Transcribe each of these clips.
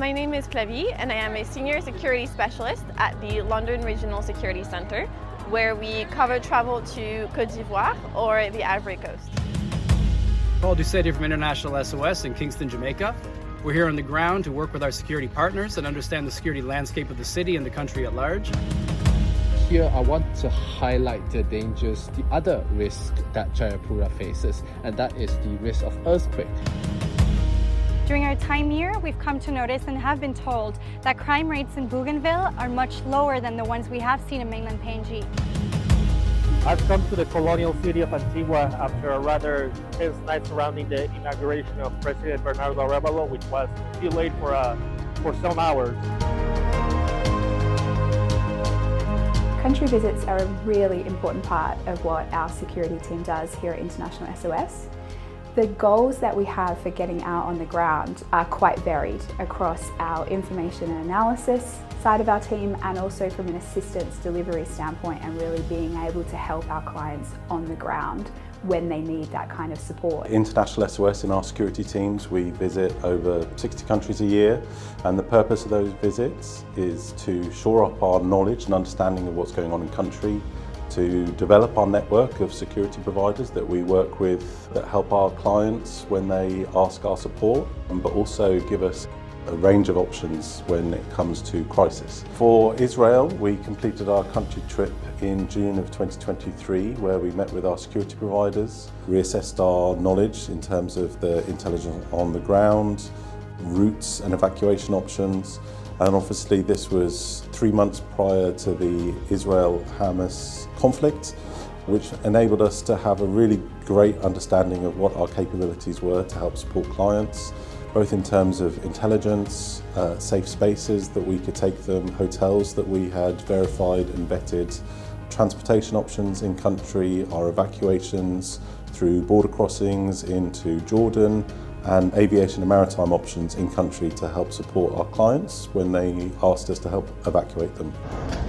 My name is Flavie and I am a Senior Security Specialist at the London Regional Security Centre, where we cover travel to Côte d'Ivoire or the Ivory Coast. Paul Doucet here from International SOS in Kingston, Jamaica. We're here on the ground to work with our security partners and understand the security landscape of the city and the country at large. Here I want to highlight the dangers, the other risk that Jayapura faces, and that is the risk of earthquake. During our time here, we've come to notice and have been told that crime rates in Bougainville are much lower than the ones we have seen in mainland PNG. I've come to the colonial city of Antigua after a rather tense night surrounding the inauguration of President Bernardo Arevalo, which was delayed for some hours. Country visits are a really important part of what our security team does here at International SOS. The goals that we have for getting out on the ground are quite varied across our information and analysis side of our team, and also from an assistance delivery standpoint, and really being able to help our clients on the ground when they need that kind of support. International SOS in our security teams, we visit over 60 countries a year, and the purpose of those visits is to shore up our knowledge and understanding of what's going on in country, to develop our network of security providers that we work with that help our clients when they ask our support, but also give us a range of options when it comes to crisis. For Israel, we completed our country trip in June of 2023, where we met with our security providers, reassessed our knowledge in terms of the intelligence on the ground, routes and evacuation options. And obviously this was 3 months prior to the Israel-Hamas conflict, which enabled us to have a really great understanding of what our capabilities were to help support clients, both in terms of intelligence, safe spaces that we could take them, hotels that we had verified and vetted, transportation options in country, our evacuations through border crossings into Jordan, and aviation and maritime options in country to help support our clients when they asked us to help evacuate them.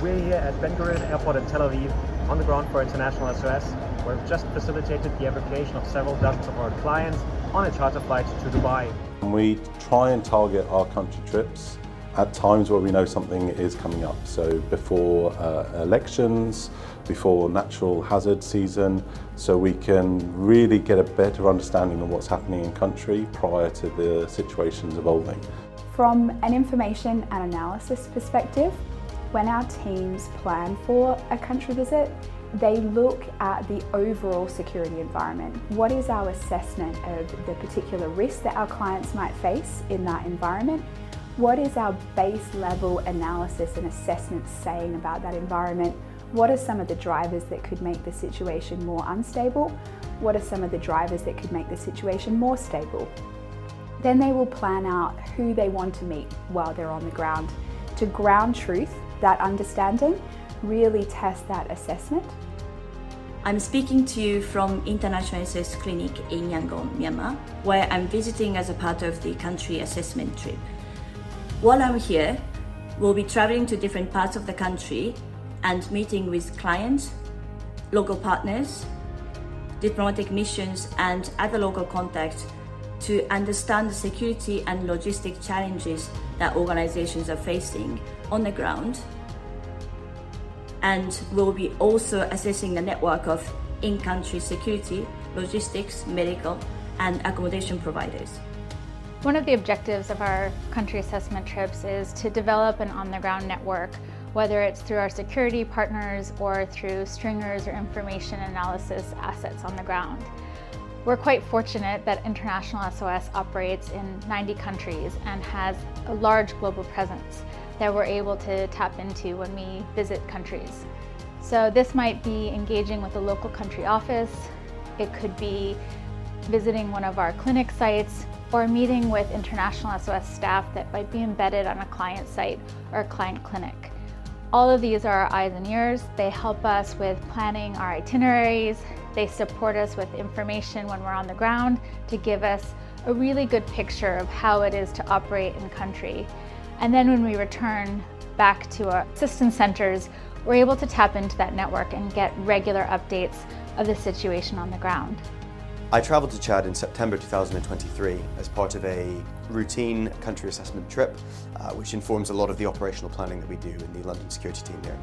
We're here at Ben Gurion Airport in Tel Aviv, on the ground for International SOS, where we've just facilitated the evacuation of several dozens of our clients on a charter flight to Dubai. And we try and target our country trips at times where we know something is coming up. So before elections, before natural hazard season, so we can really get a better understanding of what's happening in country prior to the situations evolving. From an information and analysis perspective, when our teams plan for a country visit, they look at the overall security environment. What is our assessment of the particular risks that our clients might face in that environment? What is our base level analysis and assessment saying about that environment? What are some of the drivers that could make the situation more unstable? What are some of the drivers that could make the situation more stable? Then they will plan out who they want to meet while they're on the ground to ground truth that understanding, really test that assessment. I'm speaking to you from International SOS Clinic in Yangon, Myanmar, where I'm visiting as a part of the country assessment trip. While I'm here, we'll be traveling to different parts of the country and meeting with clients, local partners, diplomatic missions and other local contacts to understand the security and logistic challenges that organizations are facing on the ground. And we'll be also assessing the network of in-country security, logistics, medical and accommodation providers. One of the objectives of our country assessment trips is to develop an on-the-ground network, whether it's through our security partners or through stringers or information analysis assets on the ground. We're quite fortunate that International SOS operates in 90 countries and has a large global presence that we're able to tap into when we visit countries. So this might be engaging with a local country office, it could be visiting one of our clinic sites, or meeting with International SOS staff that might be embedded on a client site or a client clinic. All of these are our eyes and ears. They help us with planning our itineraries. They support us with information when we're on the ground to give us a really good picture of how it is to operate in country. And then when we return back to our assistance centers, we're able to tap into that network and get regular updates of the situation on the ground. I travelled to Chad in September 2023 as part of a routine country assessment trip, which informs a lot of the operational planning that we do in the London security team here.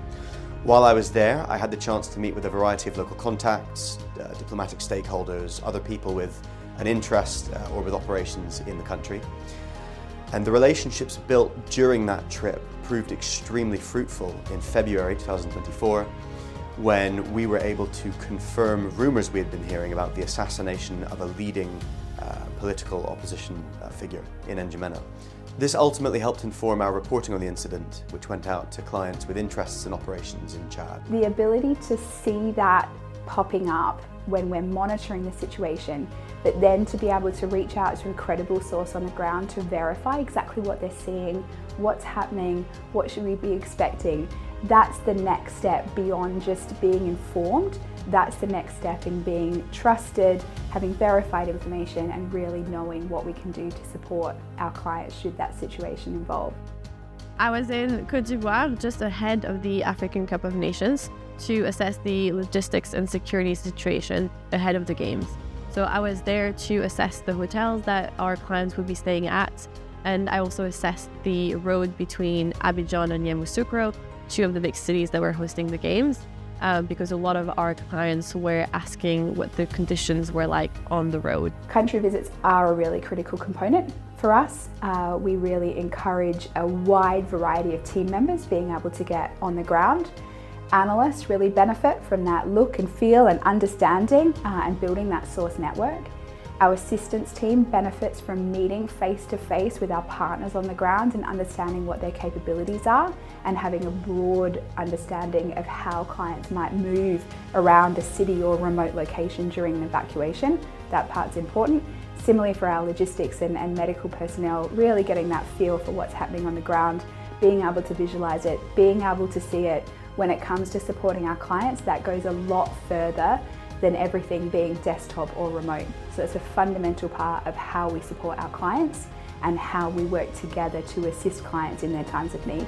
While I was there, I had the chance to meet with a variety of local contacts, diplomatic stakeholders, other people with an interest or with operations in the country. And the relationships built during that trip proved extremely fruitful in February 2024, when we were able to confirm rumours we had been hearing about the assassination of a leading political opposition figure in N'Djamena. This ultimately helped inform our reporting on the incident, which went out to clients with interests in operations in Chad. The ability to see that popping up when we're monitoring the situation, but then to be able to reach out to a credible source on the ground to verify exactly what they're seeing, what's happening, what should we be expecting. That's the next step beyond just being informed. That's the next step in being trusted, having verified information, and really knowing what we can do to support our clients should that situation evolve. I was in Côte d'Ivoire just ahead of the African Cup of Nations to assess the logistics and security situation ahead of the games. So I was there to assess the hotels that our clients would be staying at, and I also assessed the road between Abidjan and Yamoussoukro, two of the big cities that were hosting the games, because a lot of our clients were asking what the conditions were like on the road. Country visits are a really critical component for us. We really encourage a wide variety of team members being able to get on the ground. Analysts really benefit from that look and feel and understanding and building that source network. Our assistance team benefits from meeting face to face with our partners on the ground and understanding what their capabilities are and having a broad understanding of how clients might move around a city or remote location during an evacuation. That part's important. Similarly for our logistics and medical personnel, really getting that feel for what's happening on the ground, being able to visualize it, being able to see it. When it comes to supporting our clients, that goes a lot further than everything being desktop or remote. So it's a fundamental part of how we support our clients and how we work together to assist clients in their times of need.